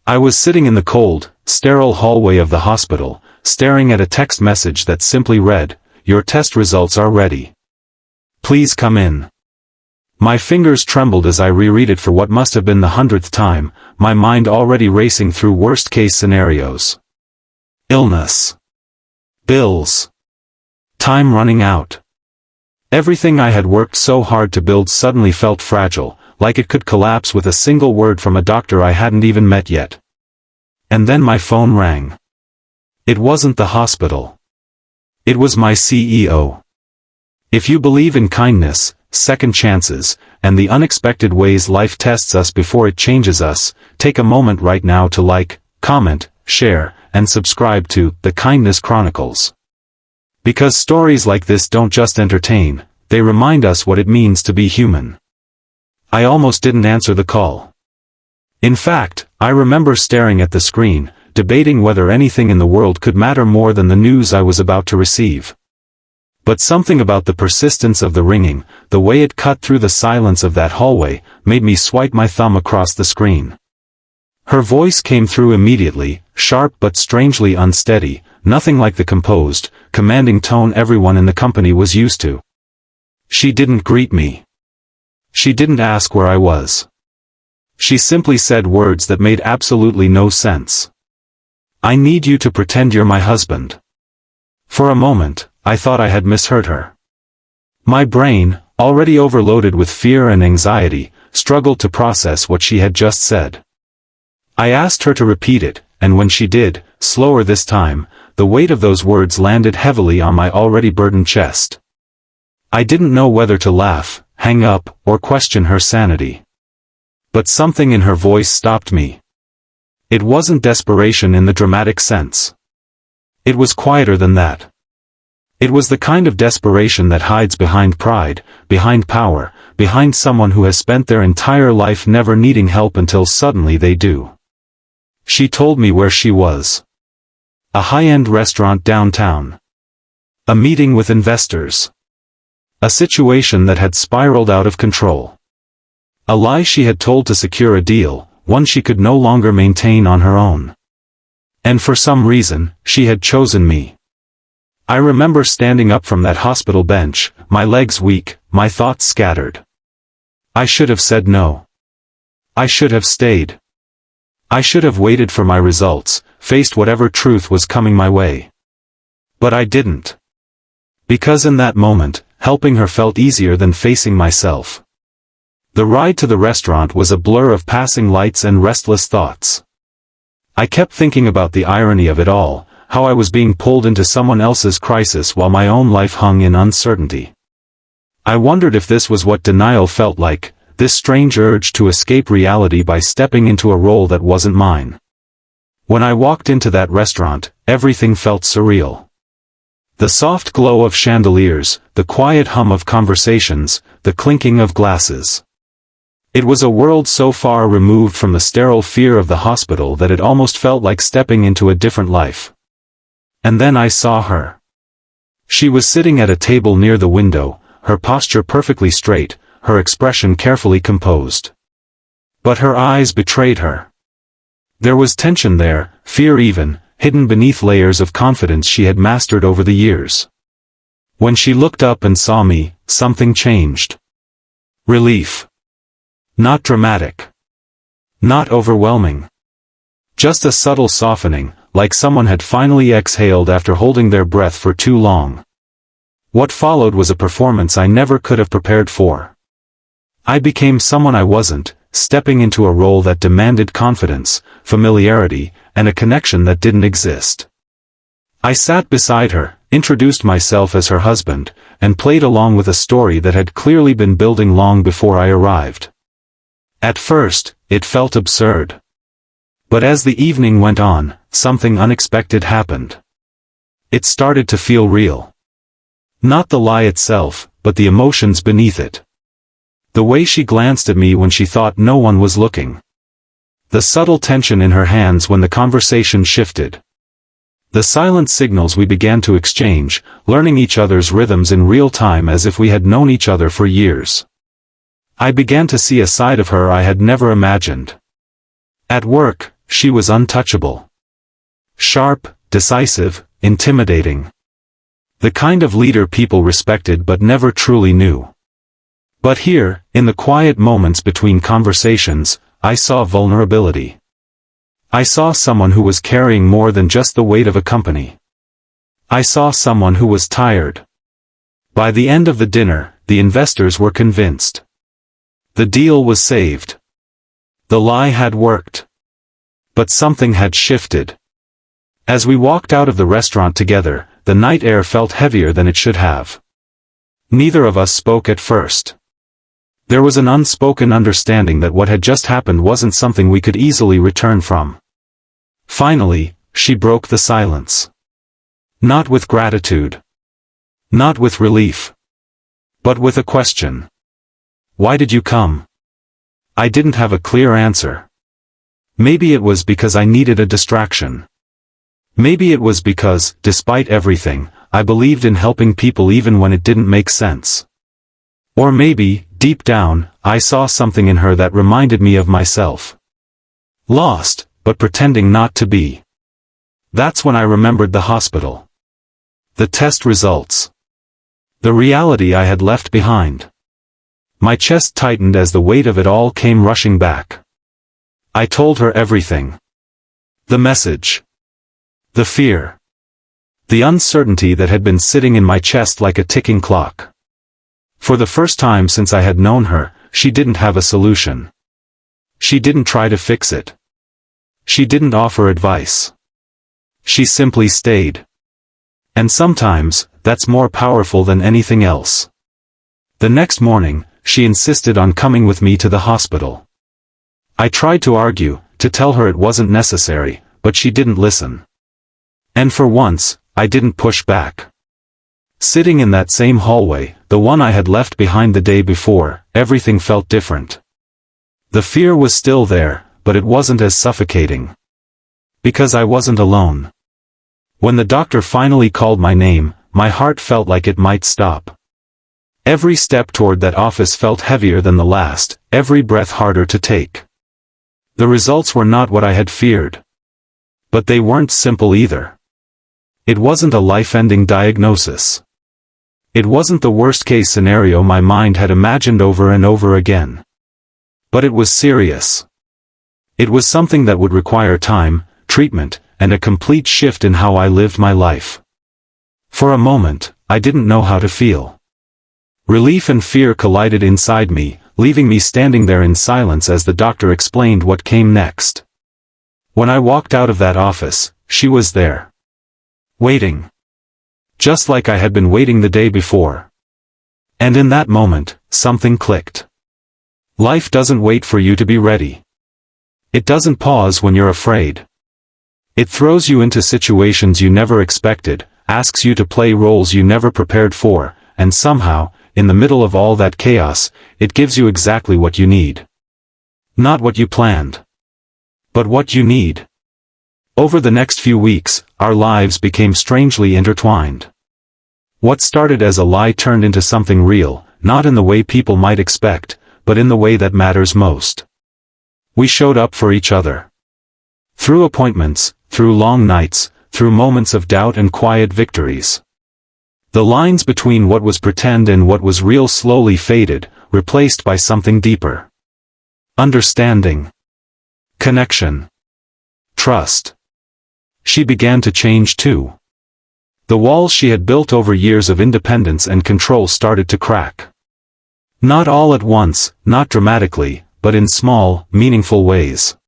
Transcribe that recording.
I was sitting in the cold, sterile hallway of the hospital, staring at a text message that simply read, "Your test results are ready. Please come in." My fingers trembled as I reread it for what must have been the 100th time, my mind already racing through worst-case scenarios. Illness. Bills. Time running out. Everything I had worked so hard to build suddenly felt fragile, like it could collapse with a single word from a doctor I hadn't even met yet. And then my phone rang. It wasn't the hospital. It was my CEO. If you believe in kindness, second chances, and the unexpected ways life tests us before it changes us, take a moment right now to like, comment, share, and subscribe to The Kindness Chronicles. Because stories like this don't just entertain, they remind us what it means to be human. I almost didn't answer the call. In fact, I remember staring at the screen, debating whether anything in the world could matter more than the news I was about to receive. But something about the persistence of the ringing, the way it cut through the silence of that hallway, made me swipe my thumb across the screen. Her voice came through immediately, sharp but strangely unsteady, nothing like the composed, commanding tone everyone in the company was used to. She didn't greet me. She didn't ask where I was. She simply said words that made absolutely no sense. "I need you to pretend you're my husband." For a moment, I thought I had misheard her. My brain, already overloaded with fear and anxiety, struggled to process what she had just said. I asked her to repeat it, and when she did, slower this time, the weight of those words landed heavily on my already burdened chest. I didn't know whether to laugh, hang up, or question her sanity. But something in her voice stopped me. It wasn't desperation in the dramatic sense. It was quieter than that. It was the kind of desperation that hides behind pride, behind power, behind someone who has spent their entire life never needing help until suddenly they do. She told me where she was. A high-end restaurant downtown. A meeting with investors. A situation that had spiraled out of control. A lie she had told to secure a deal, one she could no longer maintain on her own. And for some reason, she had chosen me. I remember standing up from that hospital bench, my legs weak, my thoughts scattered. I should have said no. I should have stayed. I should have waited for my results, faced whatever truth was coming my way. But I didn't. Because in that moment, helping her felt easier than facing myself. The ride to the restaurant was a blur of passing lights and restless thoughts. I kept thinking about the irony of it all, how I was being pulled into someone else's crisis while my own life hung in uncertainty. I wondered if this was what denial felt like, this strange urge to escape reality by stepping into a role that wasn't mine. When I walked into that restaurant, everything felt surreal. The soft glow of chandeliers, the quiet hum of conversations, the clinking of glasses. It was a world so far removed from the sterile fear of the hospital that it almost felt like stepping into a different life. And then I saw her. She was sitting at a table near the window, her posture perfectly straight, her expression carefully composed. But her eyes betrayed her. There was tension there, fear even, hidden beneath layers of confidence she had mastered over the years. When she looked up and saw me, something changed. Relief. Not dramatic. Not overwhelming. Just a subtle softening, like someone had finally exhaled after holding their breath for too long. What followed was a performance I never could have prepared for. I became someone I wasn't, stepping into a role that demanded confidence, familiarity, and a connection that didn't exist. I sat beside her, introduced myself as her husband, and played along with a story that had clearly been building long before I arrived. At first, it felt absurd. But as the evening went on, something unexpected happened. It started to feel real. Not the lie itself, but the emotions beneath it. The way she glanced at me when she thought no one was looking. The subtle tension in her hands when the conversation shifted. The silent signals we began to exchange, learning each other's rhythms in real time as if we had known each other for years. I began to see a side of her I had never imagined. At work, she was untouchable. Sharp, decisive, intimidating. The kind of leader people respected but never truly knew. But here, in the quiet moments between conversations, I saw vulnerability. I saw someone who was carrying more than just the weight of a company. I saw someone who was tired. By the end of the dinner, the investors were convinced. The deal was saved. The lie had worked. But something had shifted. As we walked out of the restaurant together, the night air felt heavier than it should have. Neither of us spoke at first. There was an unspoken understanding that what had just happened wasn't something we could easily return from. Finally, she broke the silence. Not with gratitude. Not with relief. But with a question. Why did you come? I didn't have a clear answer. Maybe it was because I needed a distraction. Maybe it was because, despite everything, I believed in helping people even when it didn't make sense. Or maybe, deep down, I saw something in her that reminded me of myself. Lost, but pretending not to be. That's when I remembered the hospital. The test results. The reality I had left behind. My chest tightened as the weight of it all came rushing back. I told her everything. The message. The fear. The uncertainty that had been sitting in my chest like a ticking clock. For the first time since I had known her, she didn't have a solution. She didn't try to fix it. She didn't offer advice. She simply stayed. And sometimes, that's more powerful than anything else. The next morning, she insisted on coming with me to the hospital. I tried to argue, to tell her it wasn't necessary, but she didn't listen. And for once, I didn't push back. Sitting in that same hallway, the one I had left behind the day before, everything felt different. The fear was still there, but it wasn't as suffocating. Because I wasn't alone. When the doctor finally called my name, my heart felt like it might stop. Every step toward that office felt heavier than the last, every breath harder to take. The results were not what I had feared. But they weren't simple either. It wasn't a life-ending diagnosis. It wasn't the worst-case scenario my mind had imagined over and over again. But it was serious. It was something that would require time, treatment, and a complete shift in how I lived my life. For a moment, I didn't know how to feel. Relief and fear collided inside me, leaving me standing there in silence as the doctor explained what came next. When I walked out of that office, she was there. Waiting. Just like I had been waiting the day before. And in that moment, something clicked. Life doesn't wait for you to be ready. It doesn't pause when you're afraid. It throws you into situations you never expected, asks you to play roles you never prepared for, and somehow, in the middle of all that chaos, it gives you exactly what you need. Not what you planned. But what you need. Over the next few weeks, our lives became strangely intertwined. What started as a lie turned into something real, not in the way people might expect, but in the way that matters most. We showed up for each other. Through appointments, through long nights, through moments of doubt and quiet victories. The lines between what was pretend and what was real slowly faded, replaced by something deeper. Understanding. Connection. Trust. She began to change too. The walls she had built over years of independence and control started to crack. Not all at once, not dramatically, but in small, meaningful ways.